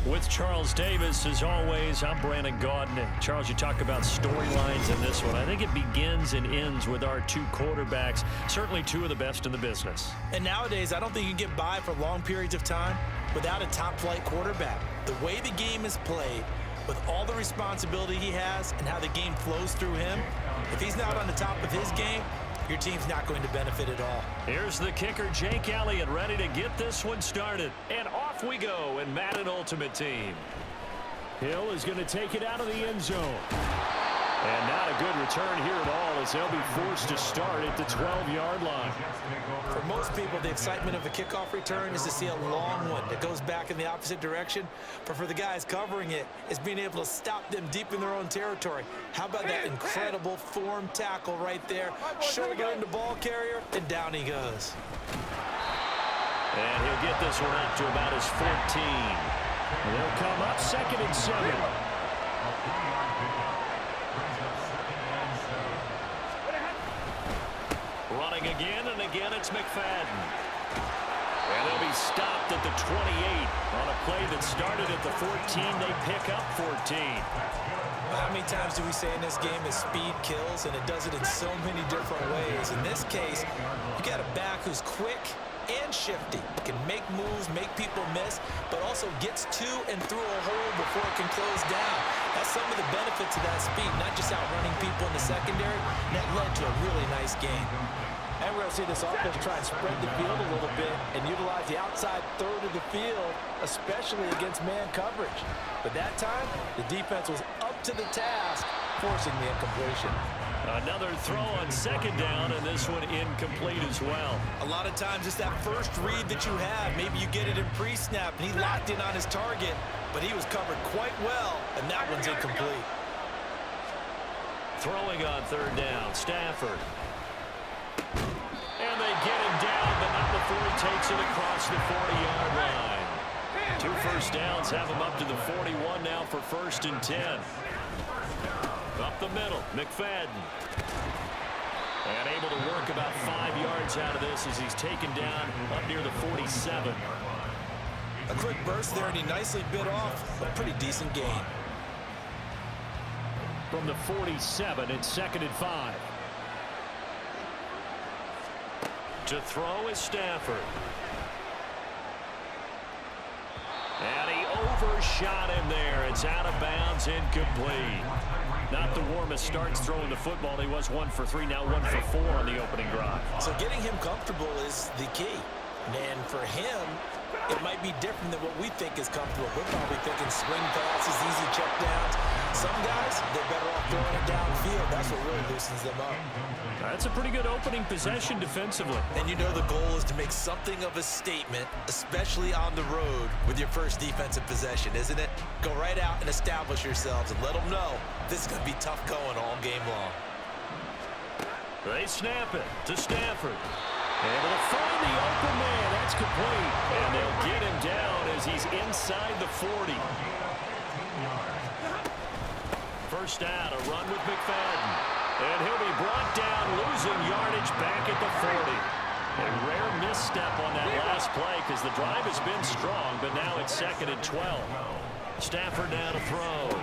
With Charles Davis, as always, I'm Brandon Gaudin. Charles, you talk about storylines in this one. I think it begins and ends with our two quarterbacks, certainly two of the best in the business. And nowadays, I don't think you can get by for long periods of time without a top-flight quarterback. The way the game is played, with all the responsibility he has and how the game flows through him, if he's not on the top of his game, your team's not going to benefit at all. Here's the kicker, Jake Elliott, ready to get this one started. And off we go in Madden Ultimate Team. Hill is going to take it out of the end zone. And not a good return here at all as they'll be forced to start at the 12-yard line. For most people, the excitement of a kickoff return is to see a long one that goes back in the opposite direction. But for the guys covering it, it's being able to stop them deep in their own territory. How about that incredible form tackle right there? Shoulder in the ball carrier, and down he goes. And he'll get this one up to about his 14. They'll come up 2nd and 7. Running again, and again it's McFadden. And they'll be stopped at the 28. On a play that started at the 14, they pick up 14. How many times do we say in this game that speed kills, and it does it in so many different ways? In this case, you got a back who's quick and shifty. Can make moves, make people miss, but also gets to and through a hole before it can close down. That's some of the benefits of that speed, not just outrunning people in the secondary. That led to a really nice game. And we're going to see this offense try and spread the field a little bit and utilize the outside third of the field, especially against man coverage. But that time, the defense was up to the task, forcing the incompletion. Another throw on 2nd down, and this one incomplete as well. A lot of times it's that first read that you have. Maybe you get it in pre-snap, and he locked in on his target, but he was covered quite well, and that one's incomplete. Throwing on 3rd down, Stafford. And they get him down, but not before he takes it across the 40-yard line. 2 first downs have him up to the 41 now for 1st and 10. Up the middle, McFadden. And able to work about 5 yards out of this as he's taken down up near the 47. A quick burst there, and he nicely bit off a pretty decent gain. From the 47, it's 2nd and 5. To throw is Stafford. And he overshot him there. It's out of bounds, incomplete. Not the warmest starts throwing the football. He was 1 for 3, now 1 for 4 on the opening drive. So getting him comfortable is the key. And for him, it might be different than what we think is comfortable. We're probably thinking swing passes, easy check downs. Some guys, they're better off throwing it downfield. That's what really loosens them up. That's a pretty good opening possession defensively. And you know the goal is to make something of a statement, especially on the road with your first defensive possession, isn't it? Go right out and establish yourselves and let them know this is going to be tough going all game long. They snap it to Stafford. Able to find the open man. That's complete. And they'll get him down as he's inside the 40. First down, a run with McFadden. And he'll be brought down, losing yardage back at the 40. A rare misstep on that last play because the drive has been strong, but now it's 2nd and 12. Stafford now to throw.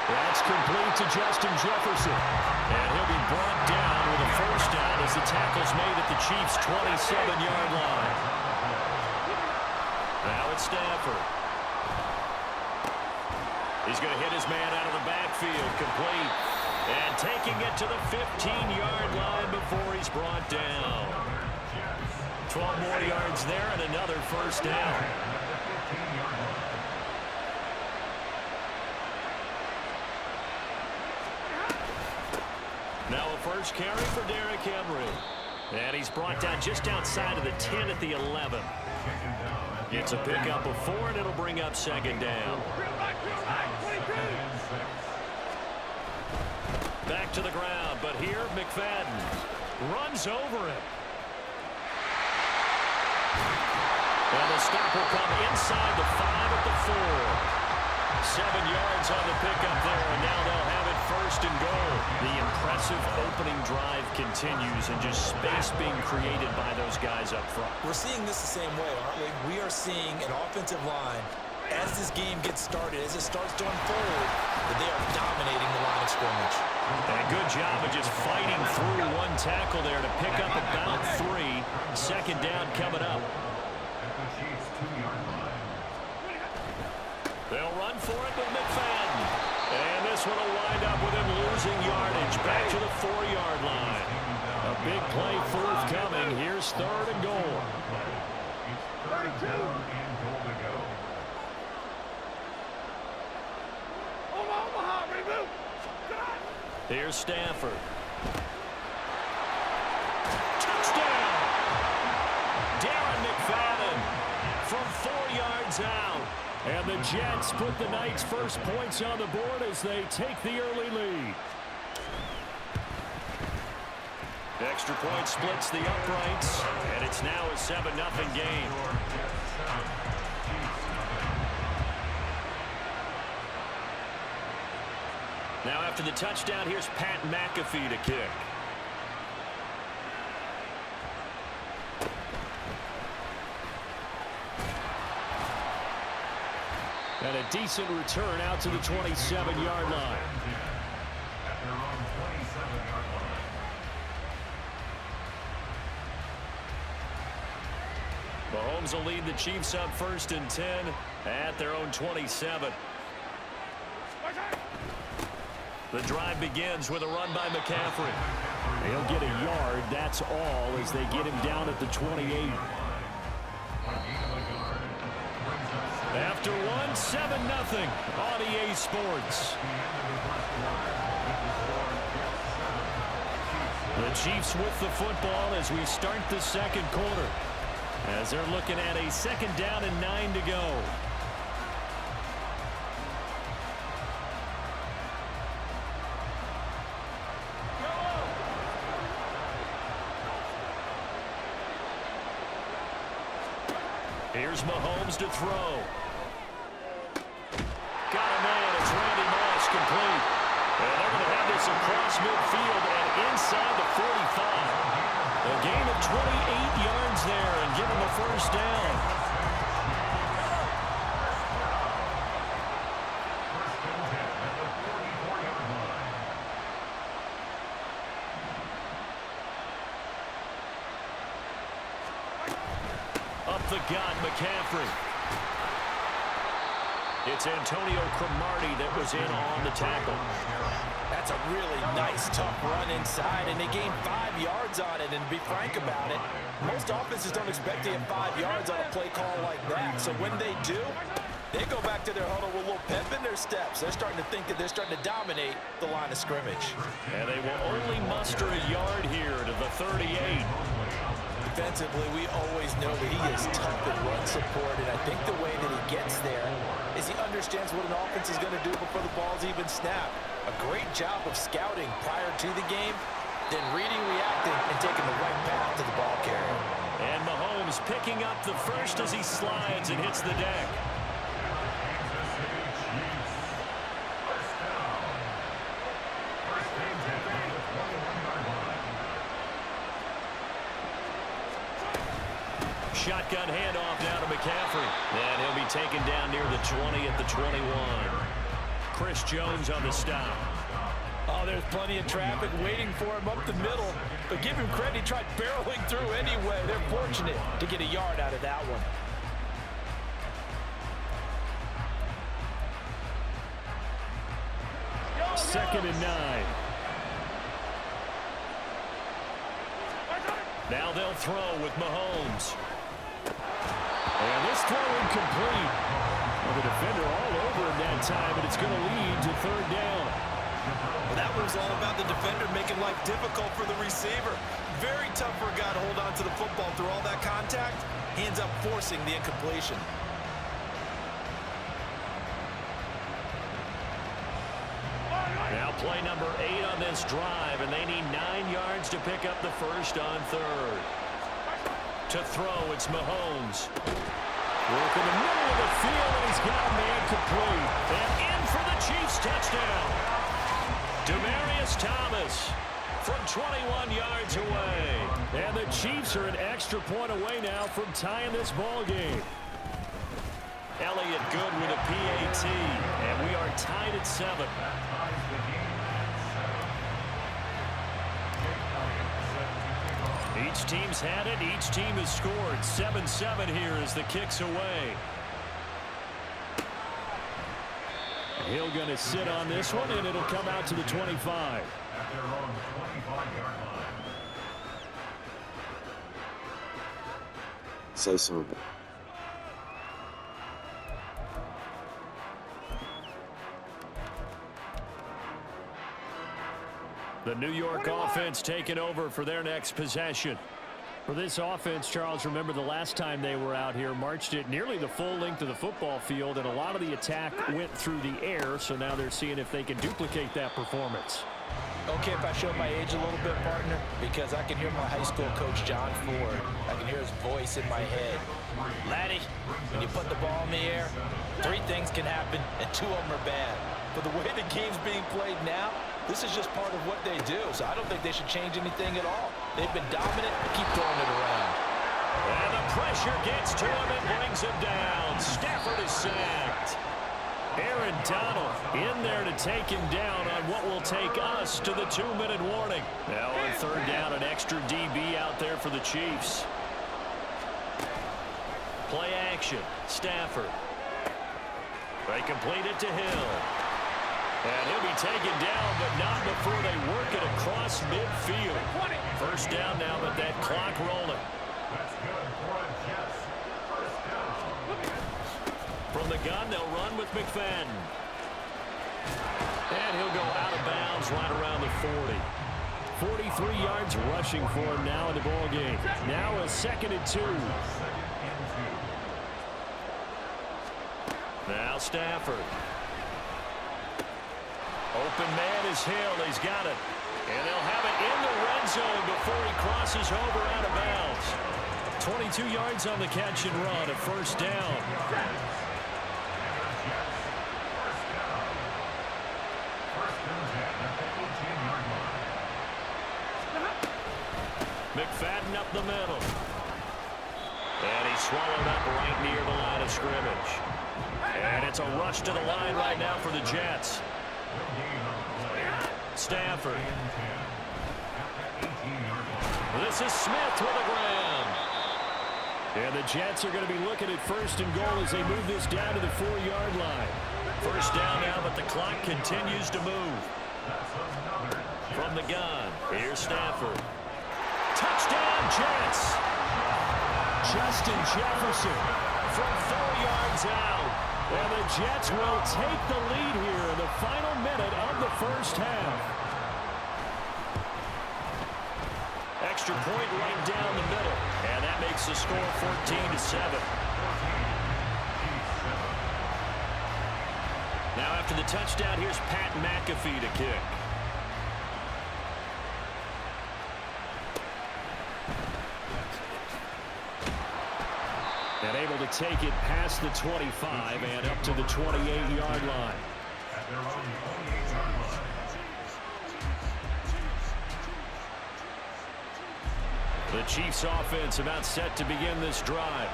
That's complete to Justin Jefferson. And he'll be brought down with a first down as the tackle's made at the Chiefs' 27-yard line. Now it's Stafford. He's going to hit his man out of the backfield, complete. And taking it to the 15-yard line before he's brought down. 12 more yards there and another first down. Now a first carry for Derrick Henry. And he's brought down just outside of the 10 at the 11. Gets a pickup of 4, and it'll bring up 2nd down. Back to the ground, but here McFadden runs over him. And the stop will come inside the 5 at the 4. 7 yards on the pickup there, and now they'll have it 1st and goal. The impressive opening drive continues, and just space being created by those guys up front. We're seeing this the same way, aren't we? We are seeing an offensive line as this game gets started, as it starts to unfold, that they are dominating the line of scrimmage. And a good job of just fighting through one tackle there to pick up about 3. Second down coming up. They'll run for it with McFadden. And this one will wind up with him losing yardage back to the 4-yard line. A big play forthcoming. Here's 3rd and goal. 32. Omaha, reboot. Here's Stafford. Touchdown! Darren McFadden from 4 yards out. And the Jets put the Knights' first points on the board as they take the early lead. Extra point splits the uprights, and it's now a 7-0 game. Now after the touchdown, here's Pat McAfee to kick. And a decent return out to the 27-yard line. Mahomes will lead the Chiefs up 1st and 10 at their own 27. The drive begins with a run by McCaffrey. He'll get a yard, that's all, as they get him down at the 28. After 7-0 on EA Sports. The Chiefs with the football as we start the second quarter, as they're looking at a 2nd down and 9 to go. Here's Mahomes to throw. Got a man. It's Randy Moss complete. And they're going to have this across midfield and inside the 45. A gain of 28 yards there and give him the first down. Up the gut, McCaffrey. It's Antonio Cromartie that was in on the tackle. That's a really nice, tough run inside, and they gained 5 yards on it. And to be frank about it, most offenses don't expect to get 5 yards on a play call like that. So when they do, they go back to their huddle with a little pep in their steps. They're starting to think that they're starting to dominate the line of scrimmage. And they will only muster a yard here to the 38. Defensively, we always know that he is tough in run support, and I think the way that he gets there is he understands what an offense is going to do before the ball's even snapped. A great job of scouting prior to the game, then reading, reacting, and taking the right path to the ball carrier. And Mahomes picking up the first as he slides and hits the deck. Shotgun handoff now to McCaffrey. And he'll be taken down near the 20 at the 21. Chris Jones on the stop. Oh, there's plenty of traffic waiting for him up the middle. But give him credit, he tried barreling through anyway. They're fortunate to get a yard out of that one. Second and 9. Now they'll throw with Mahomes. And this throw incomplete. Well, the defender all over him that time, but it's going to lead to 3rd down. Well, that was all about the defender making life difficult for the receiver. Very tough for a guy to hold on to the football through all that contact. He ends up forcing the incompletion. Now play number 8 on this drive, and they need 9 yards to pick up the first on 3rd. To throw, it's Mahomes. Work in the middle of the field, and he's got a man complete. And in for the Chiefs touchdown. Demaryius Thomas from 21 yards away. And the Chiefs are an extra point away now from tying this ball game. Elliott good with a PAT, and we are tied at 7. Each team's had it. Each team has scored. 7-7 here as the kick's away. Hill going to sit on this one, and it'll come out to the 25. Say something. The New York offense taking over for their next possession. For this offense, Charles, remember the last time they were out here, marched it nearly the full length of the football field, and a lot of the attack went through the air, so now they're seeing if they can duplicate that performance. Okay, if I show my age a little bit, partner, because I can hear my high school coach, John Ford. I can hear his voice in my head. Laddie, when you put the ball in the air, 3 things can happen, and 2 of them are bad. But the way the game's being played now, this is just part of what they do, so I don't think they should change anything at all. They've been dominant. Keep throwing it around. And the pressure gets to him and brings him down. Stafford is sacked. Aaron Donald in there to take him down on what will take us to the 2-minute warning. Now on 3rd down, an extra DB out there for the Chiefs. Play action. Stafford. They complete it to Hill. And he'll be taken down, but not before they work it across midfield. 1st down now, but that clock rolling. From the gun, they'll run with McFadden. And he'll go out of bounds right around the 40. 43 yards rushing for him now in the ball game. Now a 2nd and 2. Now Stafford. Open man is Hill. He's got it. And they'll have it in the red zone before he crosses over out of bounds. 22 yards on the catch and run, a 1st down. McFadden up the middle. And he's swallowed up right near the line of scrimmage. And it's a rush to the line right now for the Jets. Stafford. This is Smith with the ground. And the Jets are going to be looking at 1st and goal as they move this down to the 4-yard line. 1st down now, but the clock continues to move. From the gun, here's Stafford. Touchdown, Jets! Justin Jefferson from 4 yards out. And the Jets will take the lead here in the final minute of the 1st half. Extra point right down the middle. And that makes the score 14-7. Now after the touchdown, here's Pat McAfee to kick. And able to take it past the 25 and up to the 28-yard line. The Chiefs offense about set to begin this drive.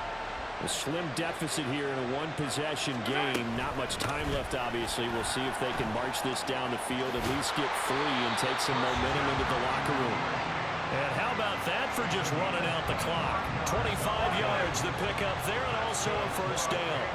A slim deficit here in a 1-possession game. Not much time left, obviously. We'll see if they can march this down the field, at least get 3 and take some momentum into the locker room. And how about that for just running out the clock? 25 yards the pickup there, and also a 1st down.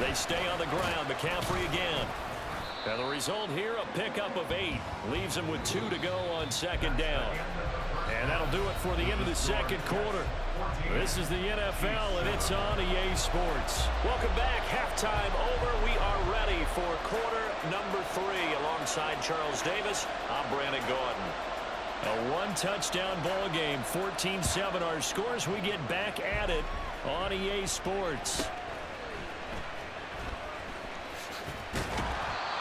They stay on the ground. McCaffrey again. And the result here, a pickup of 8. Leaves them with 2 to go on 2nd down. And that'll do it for the end of the 2nd quarter. This is the NFL, and it's on EA Sports. Welcome back. Halftime over. We are ready for quarter number 3. Alongside Charles Davis, I'm Brandon Gordon. A 1-touchdown ball game. 14-7 our scores. We get back at it on EA Sports.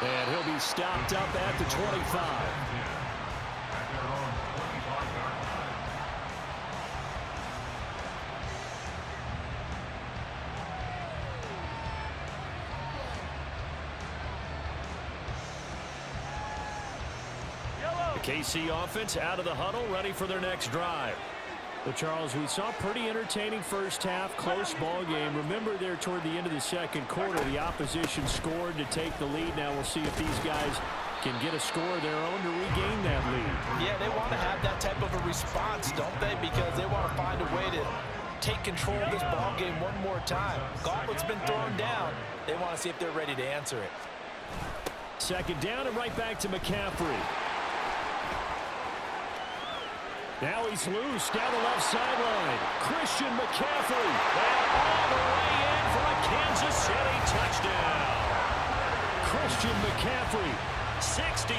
And he'll be stopped up at the 25. KC offense out of the huddle, ready for their next drive. Well, Charles, we saw pretty entertaining first half, close ball game. Remember there toward the end of the second quarter, the opposition scored to take the lead. Now we'll see if these guys can get a score of their own to regain that lead. Yeah, they want to have that type of a response, don't they? Because they want to find a way to take control of this ball game one more time. Gauntlet's been thrown down. They want to see if they're ready to answer it. Second down and right back to McCaffrey. Now he's loose down the left sideline. Christian McCaffrey. And all the way in for a Kansas City touchdown. Christian McCaffrey. 66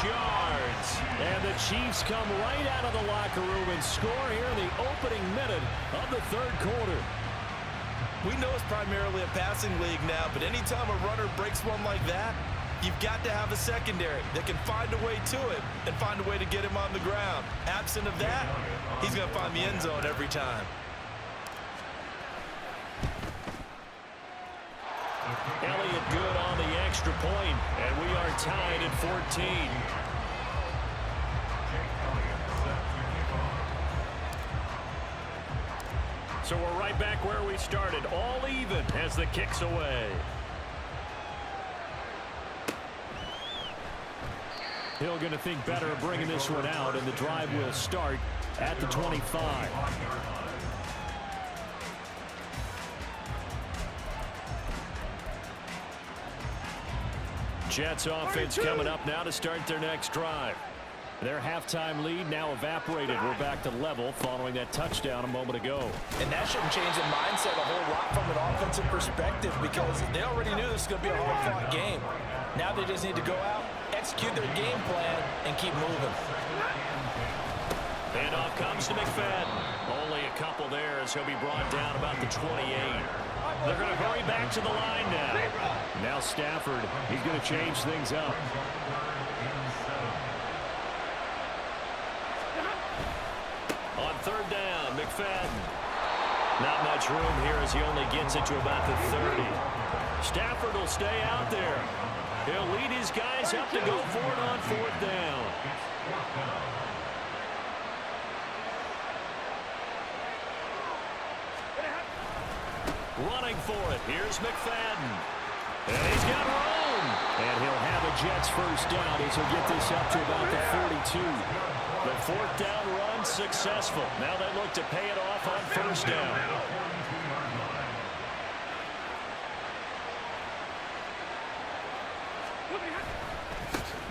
yards. And the Chiefs come right out of the locker room and score here in the opening minute of the third quarter. We know it's primarily a passing league now, but anytime a runner breaks one like that, you've got to have a secondary that can find a way to it and find a way to get him on the ground. Absent of that, he's going to find the end zone every time. Elliott good on the extra point, and we are tied at 14. So we're right back where we started, all even as the kick's away. Hill going to think better of bringing this one out, and the drive will start at the 25. Jets offense coming up now to start their next drive. Their halftime lead now evaporated. We're back to level following that touchdown a moment ago. And that shouldn't change the mindset a whole lot from an offensive perspective because they already knew this was going to be a hard-fought game. Now they just need to go out, execute their game plan, and keep moving. Handoff comes to McFadden. Only a couple there as he'll be brought down about the 28. They're going to hurry back to the line now. Now Stafford, he's going to change things up. On third down, McFadden. Not much room here as he only gets it to about the 30. Stafford will stay out there. He'll lead his guys up to go for it on fourth down. Running for it. Here's McFadden. And he's got room. And he'll have a Jets first down as he'll get this up to about the 42. The fourth down run successful. Now they look to pay it off on first down.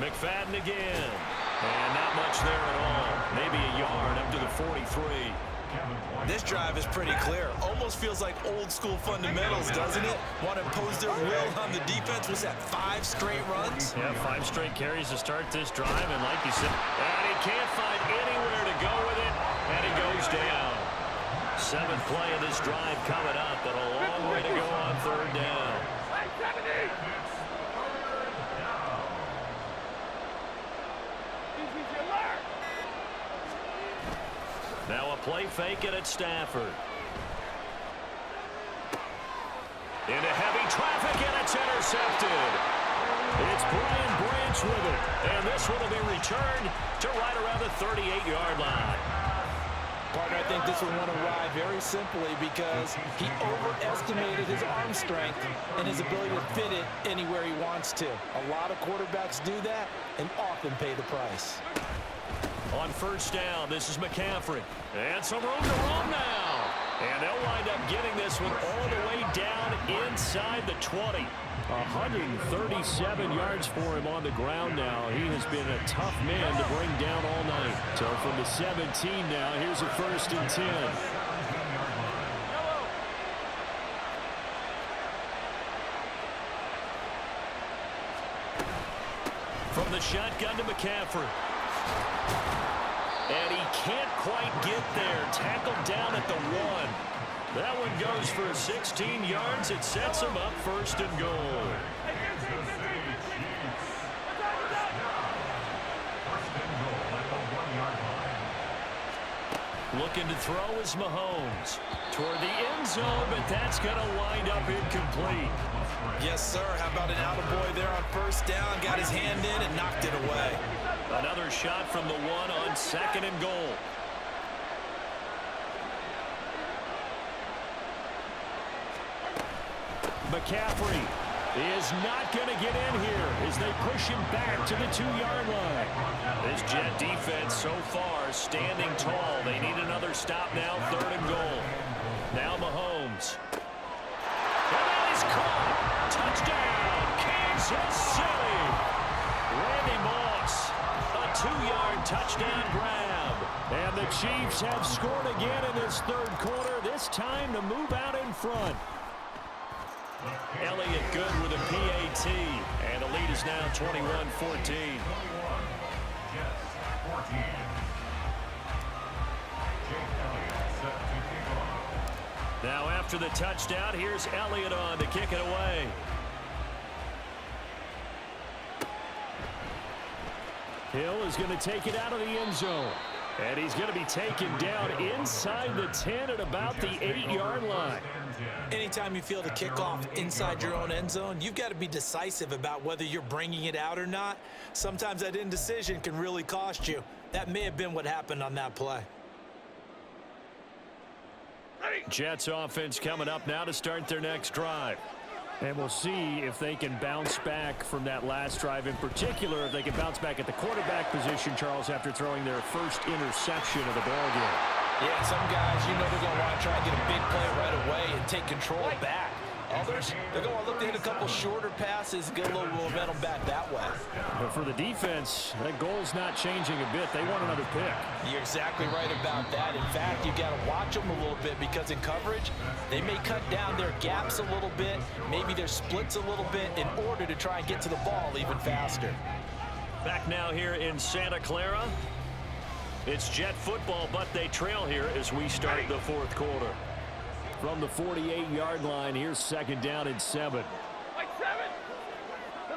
McFadden again. And not much there at all. Maybe a yard up to the 43. This drive is pretty clear. Almost feels like old school fundamentals, doesn't it? Want to impose their will on the defense. Was that 5 straight runs? Yeah, 5 straight carries to start this drive. And like you said, and he can't find anywhere to go with it. And he goes down. 7th play of this drive coming up. But a long way to go on third down. Now a play fake it at Stafford. Into heavy traffic, and it's intercepted. It's Brian Branch with it. And this one will be returned to right around the 38-yard line. Partner, I think this one went awry very simply because he overestimated his arm strength and his ability to fit it anywhere he wants to. A lot of quarterbacks do that and often pay the price. On first down, this is McCaffrey. And some room to roam now. And they'll wind up getting this one all the way down inside the 20. 137 yards for him on the ground now. He has been a tough man to bring down all night. So from the 17 now, here's a 1st and 10. From the shotgun to McCaffrey. And he can't quite get there. Tackled down at the 1. That one goes for 16 yards. It sets him up 1st and goal. Looking to throw is Mahomes. Toward the end zone, but that's going to wind up incomplete. Yes, sir. How about an attaboy there on first down? Got his hand in and knocked it away. Another shot from the one on 2nd and goal. McCaffrey is not going to get in here as they push him back to the 2-yard line. This Jet defense so far standing tall. They need another stop now, 3rd and goal. Now Mahomes. And that is caught. Touchdown, Kansas City. Randy Moss, a 2-yard touchdown grab. And the Chiefs have scored again in this 3rd quarter, this time to move out in front. Elliott good with a PAT, and the lead is now 21-14. Now after the touchdown, here's Elliott on to kick it away. Hill is going to take it out of the end zone. And he's going to be taken down inside the 10 at about the 8-yard line. Anytime you feel the kickoff inside your own end zone, you've got to be decisive about whether you're bringing it out or not. Sometimes that indecision can really cost you. That may have been what happened on that play. Jets offense coming up now to start their next drive. And we'll see if they can bounce back from that last drive. In particular, if they can bounce back at the quarterback position, Charles, after throwing their first interception of the ballgame. Yeah, some guys, you know, they're going to want to try and get a big play right away and take control back. Others, they're going to look to hit a couple shorter passes, get a little momentum back that way. But for the defense, that goal's not changing a bit. They want another pick. You're exactly right about that. In fact, you got to watch them a little bit because in coverage, they may cut down their gaps a little bit, maybe their splits a little bit in order to try and get to the ball even faster. Back now here in Santa Clara. It's Jet football, but they trail here as we start the 4th quarter. From the 48-yard line, here's 2nd down and 7. Like 7.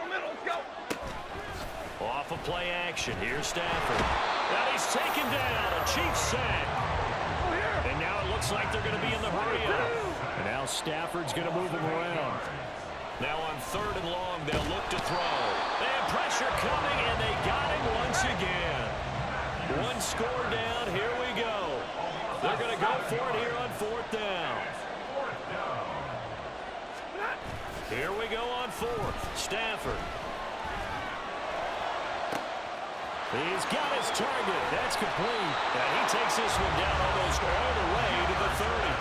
Middle, let's go. Off of play action. Here's Stafford. And he's taken down. A Chiefs sack. And now it looks like they're going to be in the hurry up. And now Stafford's going to move him around. Now on 3rd and long, they'll look to throw. They have pressure coming, and they got him once again. One score down. Here we go. They're going to go for it here on 4th down. Here we go on 4th. Stafford. He's got his target. That's complete. And he takes this one down almost all the way to the 30.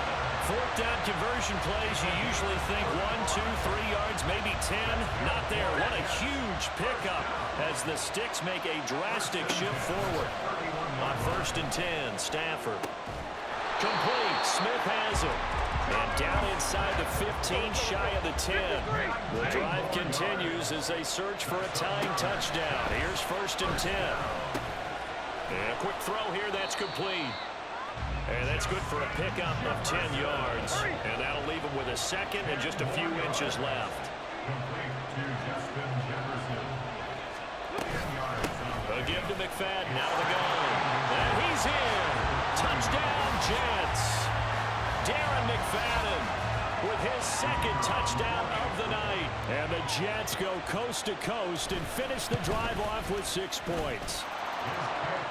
4th down conversion plays, you usually think 1, 2, 3 yards, maybe 10. Not there. What a huge pickup as the sticks make a drastic shift forward. On 1st and 10, Stafford. Complete. Smith has it. And down inside the 15, shy of the 10. The drive continues as they search for a tying touchdown. Here's 1st and 10. And a quick throw here. That's complete. And that's good for a pickup of 10 yards. And that'll leave him with a 2nd and just a few inches left. A give to McFadden out of the gun. And he's in. Touchdown, Jets. Darren McFadden with his 2nd touchdown of the night. And the Jets go coast to coast and finish the drive off with 6 points.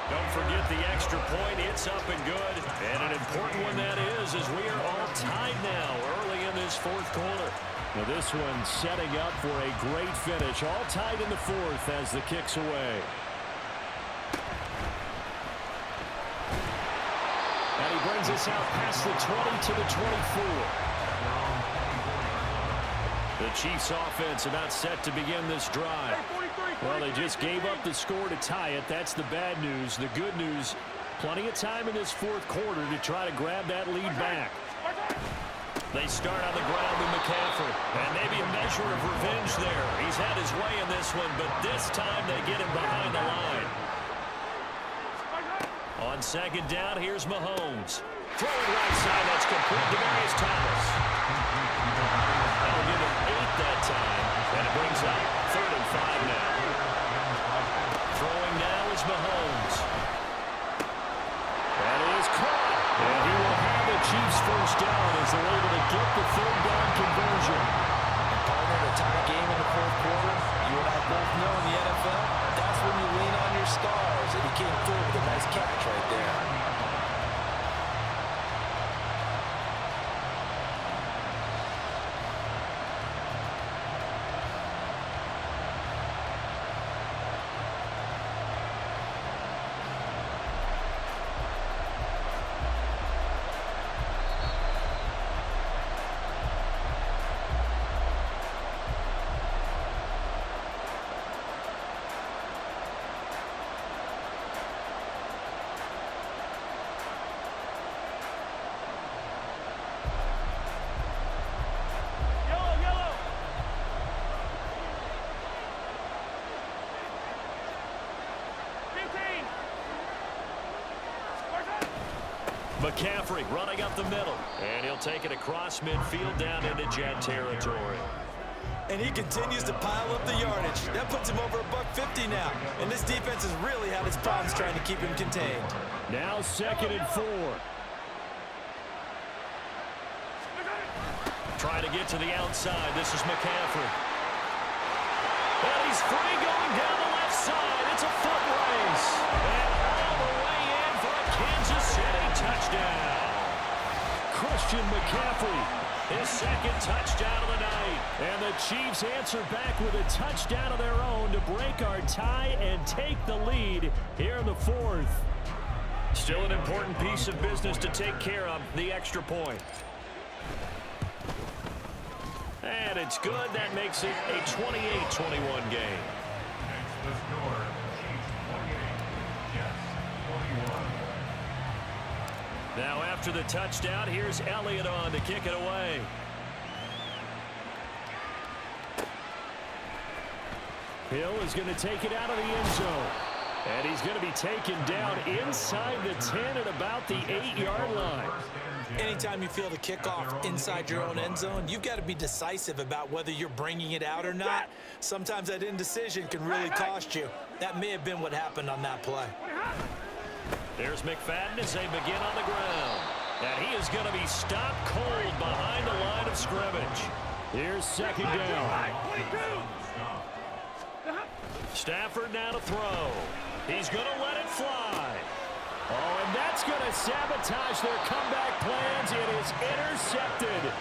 Don't forget the extra point. It's up and good. And an important one that is, as we are all tied now early in this 4th quarter. Now this one setting up for a great finish. All tied in the 4th as the kick's away. And he brings us out past the 20 to the 24. The Chiefs offense about set to begin this drive. Well, they just gave up the score to tie it. That's the bad news. The good news, plenty of time in this 4th quarter to try to grab that lead back. They start on the ground with McCaffrey. And maybe a measure of revenge there. He's had his way in this one, but this time they get him behind the line. On 2nd down, here's Mahomes. Throwing right side, that's complete to Demarius Thomas. That'll give him 8 that time. And it brings up 3rd and 5 now. Throwing now is Mahomes. That is caught. And he will have the Chiefs 1st down as they're able to get the 3rd down conversion. Partner, a tie game in the 4th quarter. You and I both know in the NFL, that's when you lean on your stars, and he came through with a nice catch right there. McCaffrey running up the middle. And he'll take it across midfield down into Jet territory. And he continues to pile up the yardage. That puts him over $150 now. And this defense has really had its problems trying to keep him contained. Now 2nd and 4. Trying to get to the outside. This is McCaffrey. And he's free going down the left side. It's a foot race. And all the way in for a Kansas City touchdown. Christian McCaffrey, his 2nd touchdown of the night. And the Chiefs answer back with a touchdown of their own to break our tie and take the lead here in the 4th. Still an important piece of business to take care of, the extra point. And it's good. That makes it a 28-21 game. Now after the touchdown, here's Elliott on to kick it away. Hill is going to take it out of the end zone. And he's going to be taken down inside the 10 at about the 8-yard line. Anytime you feel the kickoff inside your own end zone, you've got to be decisive about whether you're bringing it out or not. Sometimes that indecision can really cost you. That may have been what happened on that play. There's McFadden as they begin on the ground. And he is going to be stopped cold behind the line of scrimmage. Here's 2nd down. Stafford now to throw. He's going to let it fly. Oh, and that's going to sabotage their comeback plans. It is intercepted.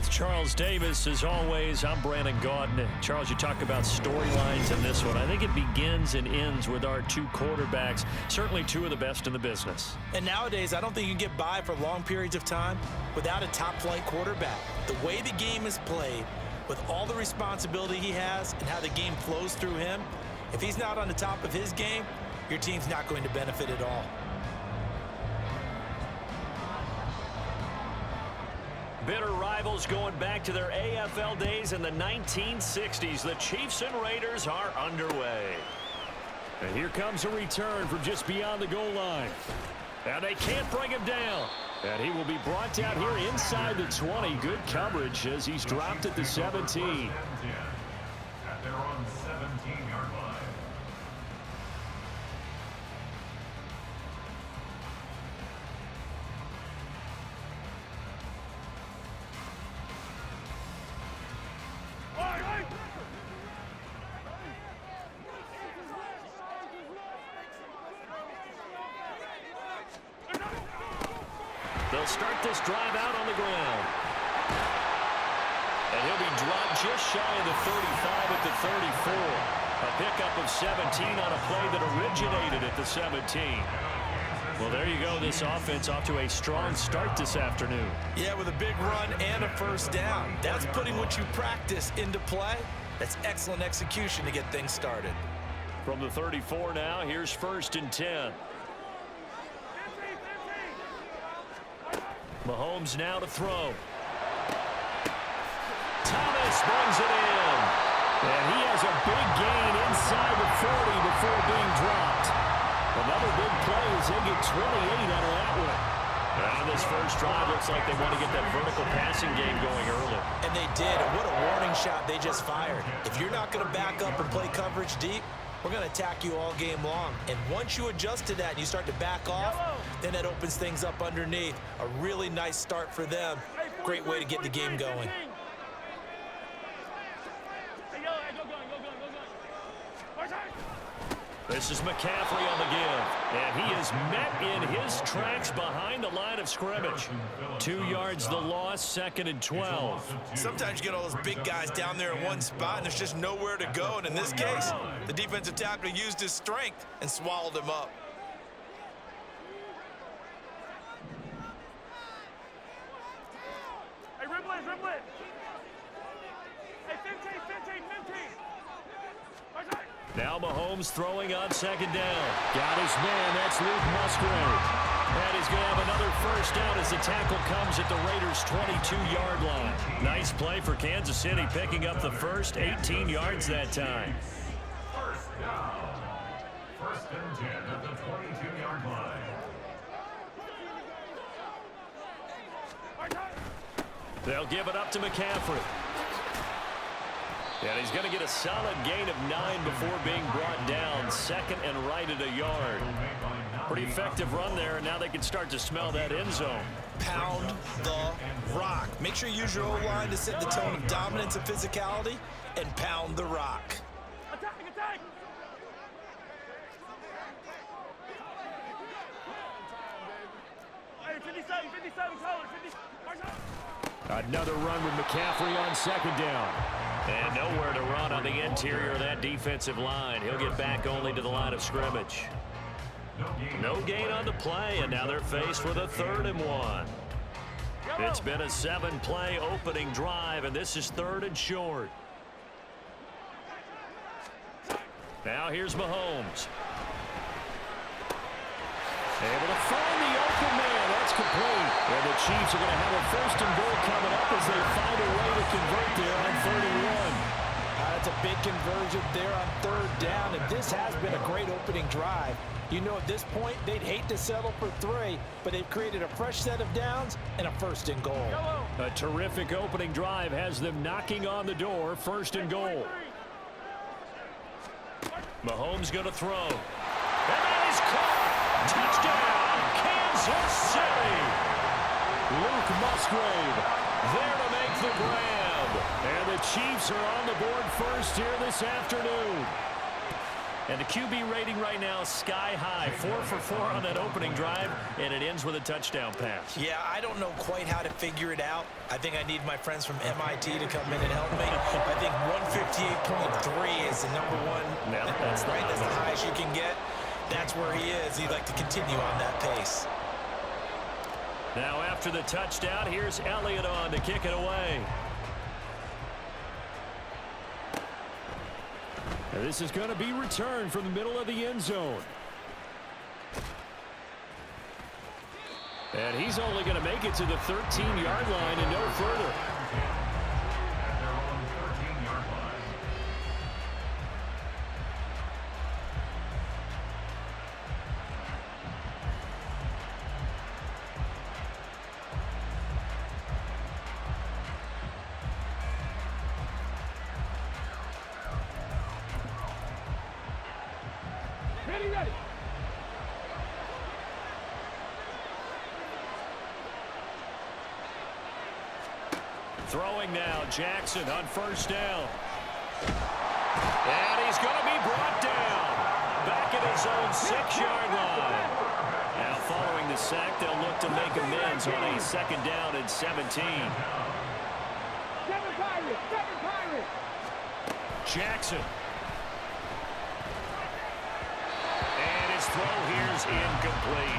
with Charles Davis. As always, I'm Brandon Gaudin. Charles, you talk about storylines in this one. I think it begins and ends with our two quarterbacks, certainly two of the best in the business. And nowadays, I don't think you can get by for long periods of time without a top-flight quarterback. The way the game is played, with all the responsibility he has and how the game flows through him, if he's not on the top of his game, your team's not going to benefit at all. Bitter rivals going back to their AFL days in the 1960s. The Chiefs and Raiders are underway. And here comes a return from just beyond the goal line. And they can't bring him down. And he will be brought down here inside the 20. Good coverage as he's dropped at the 17. At their own 17-yard line. They'll start this drive out on the ground. And he'll be dropped just shy of the 35 at the 34. A pickup of 17 on a play that originated at the 17. Well, there you go. This offense off to a strong start this afternoon. Yeah, with a big run and a first down. That's putting what you practice into play. That's excellent execution to get things started. From the 34 now, here's 1st and 10. Mahomes now to throw. Thomas brings it in. And he has a big gain inside the 40 before being dropped. Another big play as they get 28 out of that one. And this first drive looks like they want to get that vertical passing game going early. And they did. And what a warning shot they just fired. If you're not going to back up and play coverage deep, we're going to attack you all game long. And once you adjust to that and you start to back off, then that opens things up underneath. A really nice start for them. Great way to get the game going. This is McCaffrey on the give. And he is met in his tracks behind the line of scrimmage. 2 yards the loss, 2nd and 12. Sometimes you get all those big guys down there in one spot and there's just nowhere to go. And in this case, the defensive tackle used his strength and swallowed him up. Hey, Rimlet. Hey, 15. Now Mahomes throwing on 2nd down. Got his man. That's Luke Musgrave. And he's going to have another first down as the tackle comes at the Raiders' 22-yard line. Nice play for Kansas City, picking up the first 18 yards that time. First down. 1st and 10 at the 22-yard line. They'll give it up to McCaffrey. And he's going to get a solid gain of 9 before being brought down. 2nd and right at a yard. Pretty effective run there, and now they can start to smell that end zone. Pound the rock. Make sure you use your O-line to set the tone of dominance and physicality, and pound the rock. Attack! Hey, 57, colors, 50. Another run with McCaffrey on 2nd down. And nowhere to run on the interior of that defensive line. He'll get back only to the line of scrimmage. No gain on the play, and now they're faced with a 3rd and 1. It's been a 7-play opening drive, and this is 3rd and short. Now here's Mahomes. Able to find the open man. That's complete. And the Chiefs are going to have a 1st and goal coming up as they find a way to convert there on 3rd and 1. That's a big conversion there on 3rd down, and this has been a great opening drive. You know, at this point, they'd hate to settle for 3, but they've created a fresh set of downs and a 1st and goal. A terrific opening drive has them knocking on the door. 1st and goal. Mahomes going to throw. And that is caught. Touchdown, Kansas City. Luke Musgrave There to make the grab. And the Chiefs are on the board first here this afternoon. And the QB rating right now, sky high. 4 for 4 on that opening drive, and it ends with a touchdown pass. Yeah, I don't know quite how to figure it out. I think I need my friends from MIT to come in and help me. I think 158.3 is the number one. Yeah, That's right. That's the highest you can get. That's where he is. He'd like to continue on that pace. Now after the touchdown, here's Elliott on to kick it away. And this is going to be returned from the middle of the end zone. And he's only going to make it to the 13-yard line and no further. At their own 13-yard line. Ready. Throwing now, Jackson on first down. And he's going to be brought down. Back at his own 6-yard line. Now following the sack, they'll look to make amends on a 2nd down and 17. Seven Pirates. Jackson. And his throw here's incomplete.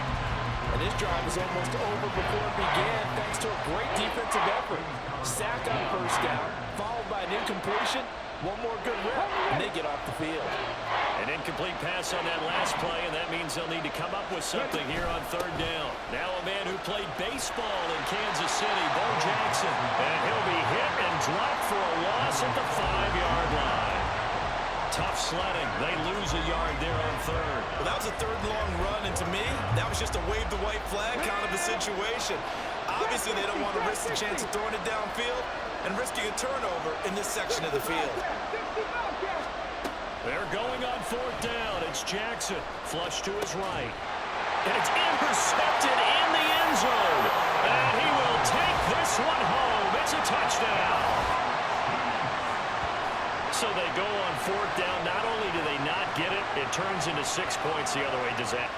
And this drive is almost over before it began thanks to a great defensive effort. Sack on first down, followed by an incompletion. One more good rep, and they get off the field. An incomplete pass on that last play, and that means they'll need to come up with something here on 3rd down. Now a man who played baseball in Kansas City, Bo Jackson. And he'll be hit and dropped for a loss at the 5-yard line. Tough sledding. They lose a yard there on 3rd. Well, that was a 3rd and long run, and to me, that was just a wave the white flag kind of a situation. Obviously, they don't want to risk the chance of throwing it downfield and risking a turnover in this section of the field. They're going on 4th down. It's Jackson. Flush to his right. And it's intercepted in the end zone. And he will take this one home. It's a touchdown. So they go on 4th down. Not only do they not get it, it turns into 6 points the other way. Does that?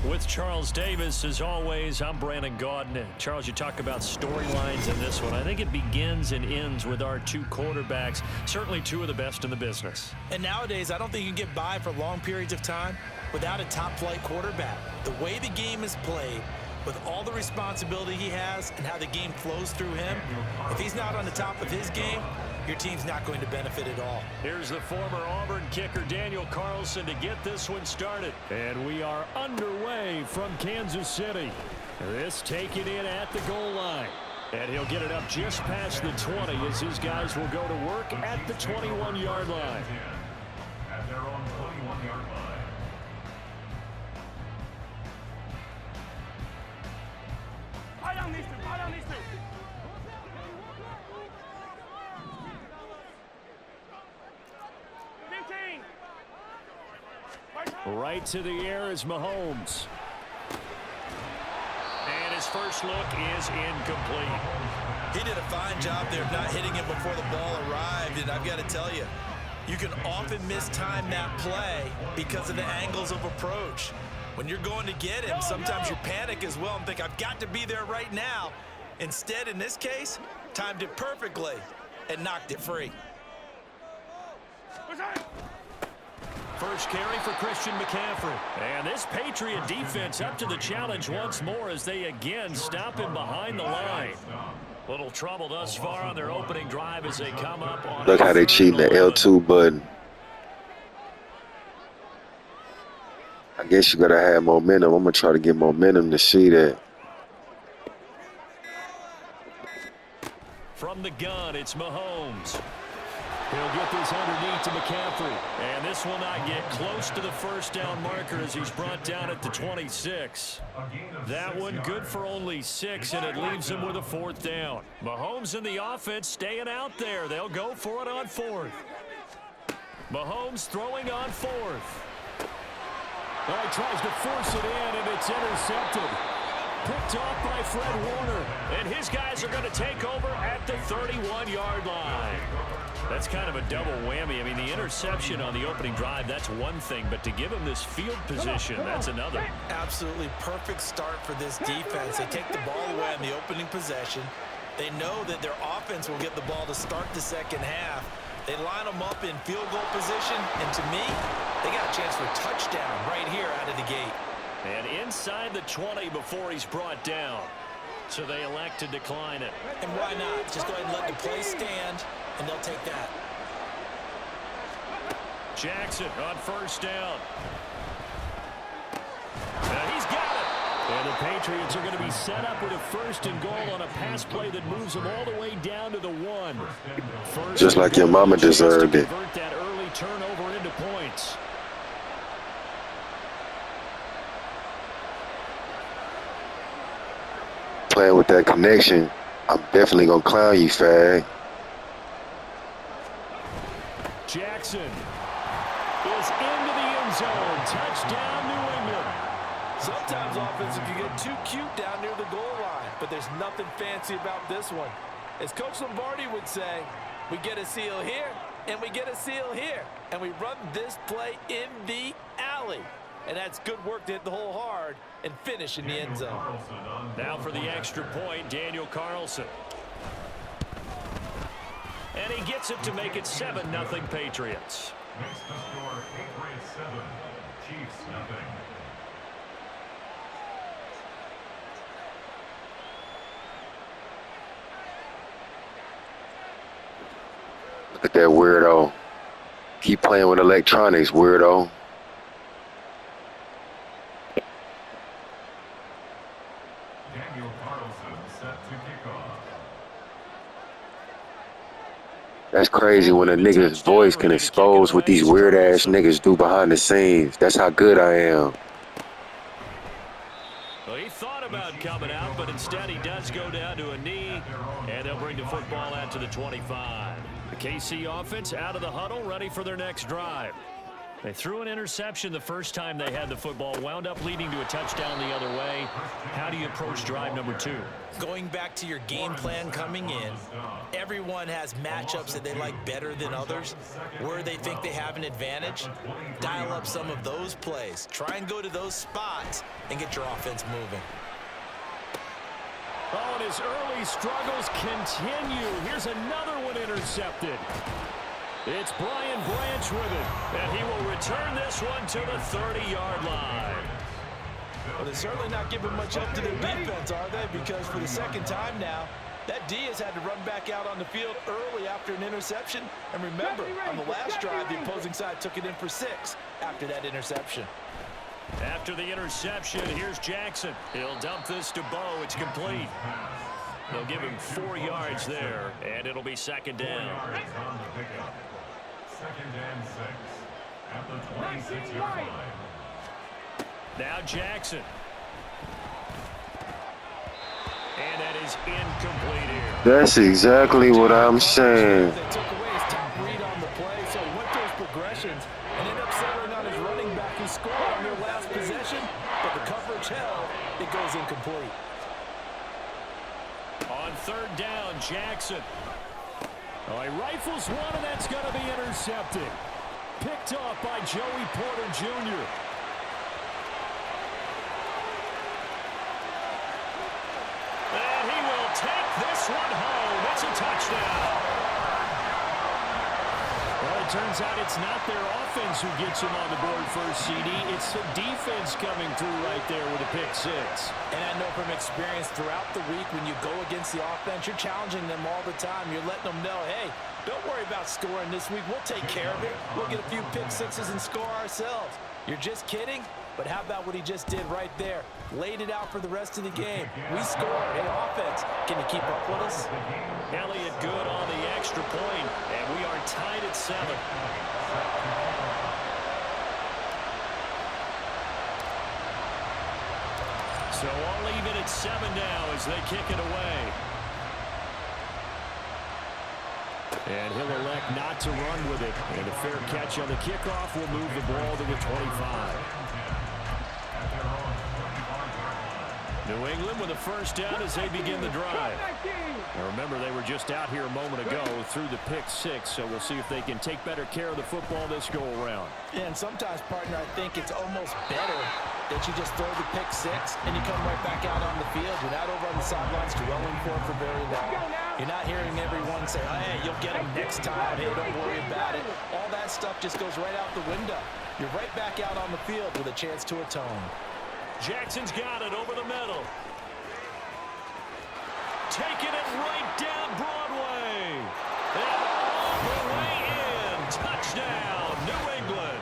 With Charles Davis, as always, I'm Brandon Gaudin. Charles, you talk about storylines in this one. I think it begins and ends with our 2 quarterbacks, certainly 2 of the best in the business. And nowadays, I don't think you can get by for long periods of time without a top-flight quarterback. The way the game is played, with all the responsibility he has and how the game flows through him, if he's not on the top of his game, your team's not going to benefit at all. Here's the former Auburn kicker, Daniel Carlson, to get this one started. And we are underway from Kansas City. This taken in at the goal line. And he'll get it up just past the 20 as his guys will go to work at the 21-yard line. At their own 21-yard line. Pile down these two. 15. Right to the air is Mahomes. his first look is incomplete. He did a fine job there of not hitting it before the ball arrived, and I've got to tell you, you can often mistime that play because of the angles of approach. When you're going to get him, sometimes you panic as well and think, I've got to be there right now. Instead, in this case, timed it perfectly and knocked it free. First carry for Christian McCaffrey. And this Patriot defense up to the challenge once more as they again stop him behind the line. Little trouble thus far on their opening drive as they come up on. Look how they cheating the L2 button. I guess you gotta have momentum. I'm gonna try to get momentum to see that. From the gun, it's Mahomes. He'll get this underneath to McCaffrey. And this will not get close to the first down marker as he's brought down at the 26. That one good for only 6, and it leaves him with a 4th down. Mahomes and the offense staying out there. They'll go for it on 4th. Mahomes throwing on 4th. Well, he tries to force it in, and it's intercepted. Picked off by Fred Warner. And his guys are going to take over at the 31-yard line. That's kind of a double whammy. I mean, the interception on the opening drive, that's one thing. But to give him this field position, that's another. Absolutely perfect start for this defense. They take the ball away on the opening possession. They know that their offense will get the ball to start the second half. They line them up in field goal position, and to me, they got a chance for a touchdown right here out of the gate. And inside the 20 before he's brought down. So they elect to decline it. And why not? Just go ahead and let the play stand, and they'll take that. Jackson on first down. And he's got it. And the Patriots are going to be set up with a 1st and goal on a pass play that moves them all the way down to the 1. Just like your mama deserved it. Convert that early turnover into points. Playing with that connection, I'm definitely gonna clown you, fag. Jackson is into the end zone. Touchdown, New England. Sometimes offenses can get too cute down near the goal line, but there's nothing fancy about this one. As Coach Lombardi would say, we get a seal here, and we get a seal here, and we run this play in the alley. And that's good work to hit the hole hard and finish in the end zone. Now for the extra point, Daniel Carlson. And he gets it to make it 7-0 Patriots. Makes the score Patriots 7, Chiefs nothing. Look at that weirdo. Keep playing with electronics, weirdo. Daniel Carlson set to kick off. That's crazy when a nigga's voice can expose what these weird-ass niggas do behind the scenes. That's how good I am. Well, he thought about coming out, but instead he does go down to a knee, and they'll bring the football out to the 25. The KC offense out of the huddle, ready for their next drive. They threw an interception the first time they had the football, wound up leading to a touchdown the other way. How do you approach drive number 2? Going back to your game plan coming in, everyone has matchups that they like better than others, where they think they have an advantage. Dial up some of those plays. Try and go to those spots and get your offense moving. Oh, and his early struggles continue. Here's another one intercepted. It's Brian Branch with it, and he will return this one to the 30-yard line. Well, they're certainly not giving much up to their defense, are they? Because for the second time now, that D has had to run back out on the field early after an interception. And remember, on the last drive, the opposing side took it in for 6 after that interception. After the interception, here's Jackson. He'll dump this to Bo. It's complete. They'll give him 4 yards there, and it'll be 2nd down. 4 yards on the pickup. 2nd and 6 at the 26-yard line. Now Jackson. And that is incomplete here. That's exactly what I'm saying. They took away his top read on the play, so he went those progressions and ended up settling on his running back who scored on their last possession, but the coverage held. It goes incomplete. On third down, Jackson. Oh, he rifles one, and that's going to be intercepted. Picked off by Joey Porter Jr. And he will take this one home. It's a touchdown. Well, it turns out it's not their offense who gets them on the board first, CD. It's the defense coming through right there with a pick six. And I know from experience throughout the week when you go against the offense, you're challenging them all the time. You're letting them know, hey, don't worry about scoring this week. We'll take care of it. We'll get a few pick sixes and score ourselves. You're just kidding? But how about what he just did right there? Laid it out for the rest of the game. We scored. Hey, offense, can you keep up with us? Elliott good on the extra point, and we are tied at 7. So all even at 7 now as they kick it away. And he'll elect not to run with it. And a fair catch on the kickoff will move the ball to the 25. New England with a first down as they begin the drive. Now remember, they were just out here a moment ago through the pick six, so we'll see if they can take better care of the football this go-around. Yeah, and sometimes, partner, I think it's almost better that you just throw the pick six and you come right back out on the field. You're not over on the sidelines dwelling for very long. You're not hearing everyone say, oh, hey, you'll get them next time. Hey, don't worry about it. All that stuff just goes right out the window. You're right back out on the field with a chance to atone. Jackson's got it over the middle. Taking it right down Broadway. And all the way in. Touchdown, New England.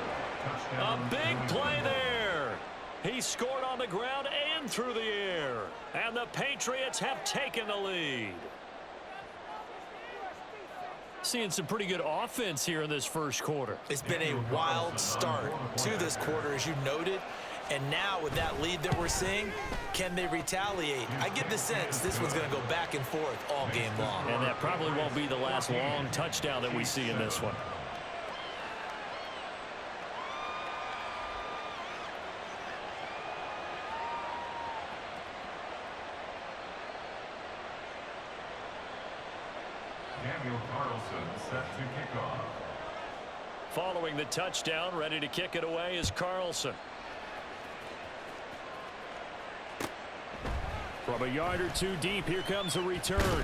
A big play there. He scored on the ground and through the air. And the Patriots have taken the lead. Seeing some pretty good offense here in this first quarter. It's been a wild start to this quarter, as you noted. And now with that lead that we're seeing, can they retaliate? I get the sense this one's going to go back and forth all game long. And that probably won't be the last long touchdown that we see in this one. Daniel Carlson set to kick off. Following the touchdown, ready to kick it away is Carlson. From a yard or two deep, here comes a return.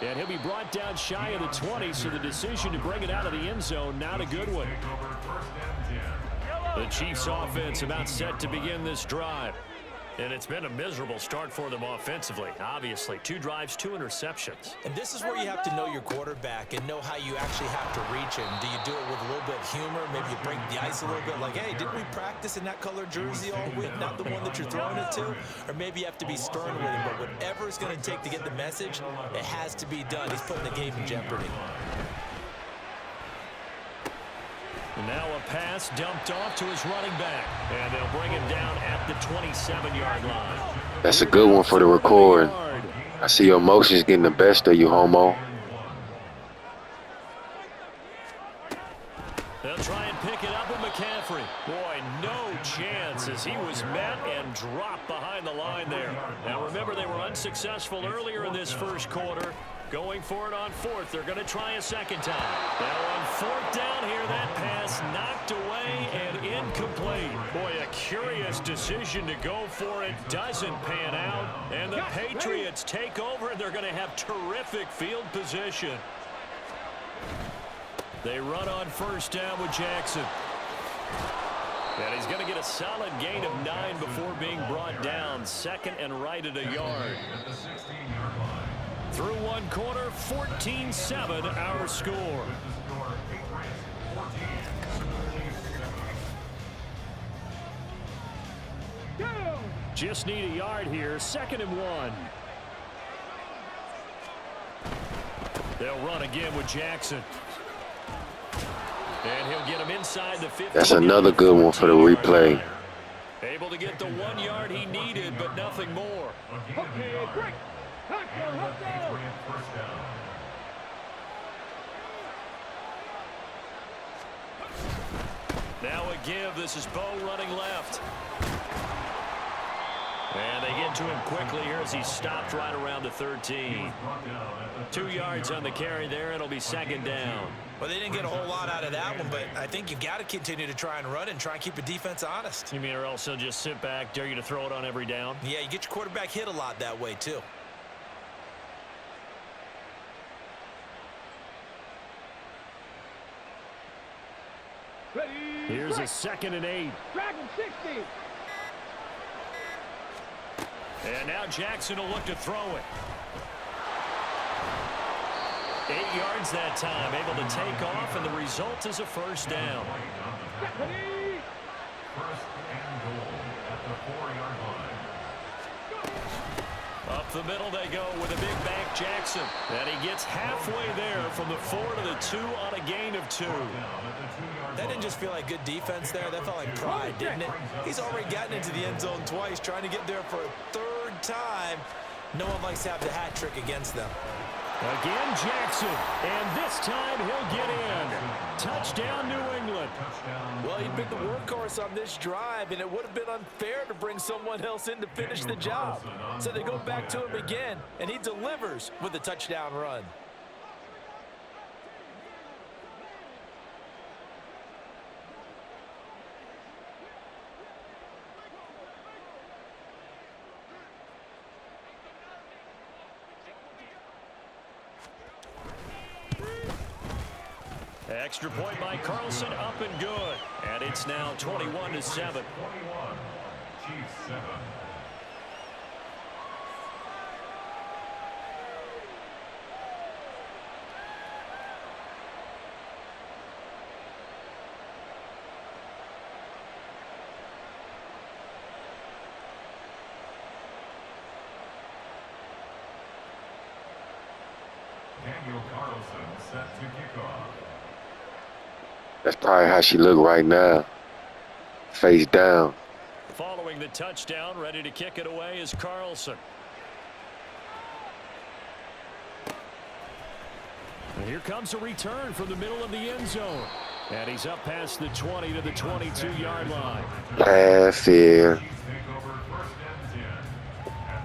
And he'll be brought down shy of the 20, so the decision to bring it out of the end zone, not a good one. The Chiefs offense about set to begin this drive. And it's been a miserable start for them offensively. Obviously, 2 drives, 2 interceptions. And this is where you have to know your quarterback and know how you actually have to reach him. Do you do it with a little bit of humor? Maybe you break the ice a little bit like, hey, didn't we practice in that color jersey all week, not the one that you're throwing it to? Or maybe you have to be stern with him. But whatever it's going to take to get the message, it has to be done. He's putting the game in jeopardy. And now a pass dumped off to his running back. And they'll bring him down at the 27-yard line. That's a good one for the record. I see your emotions getting the best of you, homo. They'll try and pick it up with McCaffrey. Boy, no chance as he was met and dropped behind the line there. Now remember, they were unsuccessful earlier in this first quarter. Going for it on 4th. They're going to try a second time. Now on 4th down here, that pass knocked away and incomplete. Boy, a curious decision to go for it. Doesn't pan out. And the Patriots take over, and they're going to have terrific field position. They run on 1st down with Jackson. And he's going to get a solid gain of 9 before being brought down. 2nd and right at a yard. Through one quarter, 14-7 our score. Just need a yard here. 2nd and 1. They'll run again with Jackson. And he'll get him inside the 50. That's another good one for the replay. Able to get the 1 yard he needed, but nothing more. Okay, great. Now a give. This is Bo running left. And they get to him quickly here as he stopped right around the 13. 2 yards on the carry there. It'll be second down. Well, they didn't get a whole lot out of that one, but I think you've got to continue to try and run and try and keep the defense honest. You mean or else they'll just sit back, dare you to throw it on every down? Yeah, you get your quarterback hit a lot that way, too. Ready. Here's a Break. 2nd and 8. Dragon 60. And now Jackson will look to throw it. 8 yards that time, able to take off, and the result is a first down. Ready. First and goal at the 4-yard line. Up the middle they go with a big back Jackson. And he gets halfway there from the 4 to the 2 on a gain of 2. That didn't just feel like good defense there. That felt like pride, didn't it? He's already gotten into the end zone twice, trying to get there for a 3rd time. No one likes to have the hat trick against them. Again, Jackson. And this time he'll get in. Touchdown, New England. Well, he picked the workhorse on this drive, and it would have been unfair to bring someone else in to finish the job. So they go back to him again, and he delivers with a touchdown run. Extra point by Carlson, up and good. And it's now 21-7. 21. Chiefs 7. Daniel Carlson set to kick off. That's probably how she look right now. Face down. Following the touchdown, ready to kick it away is Carlson. And here comes a return from the middle of the end zone. And he's up past the 20 to the 22-yard line. Pass here.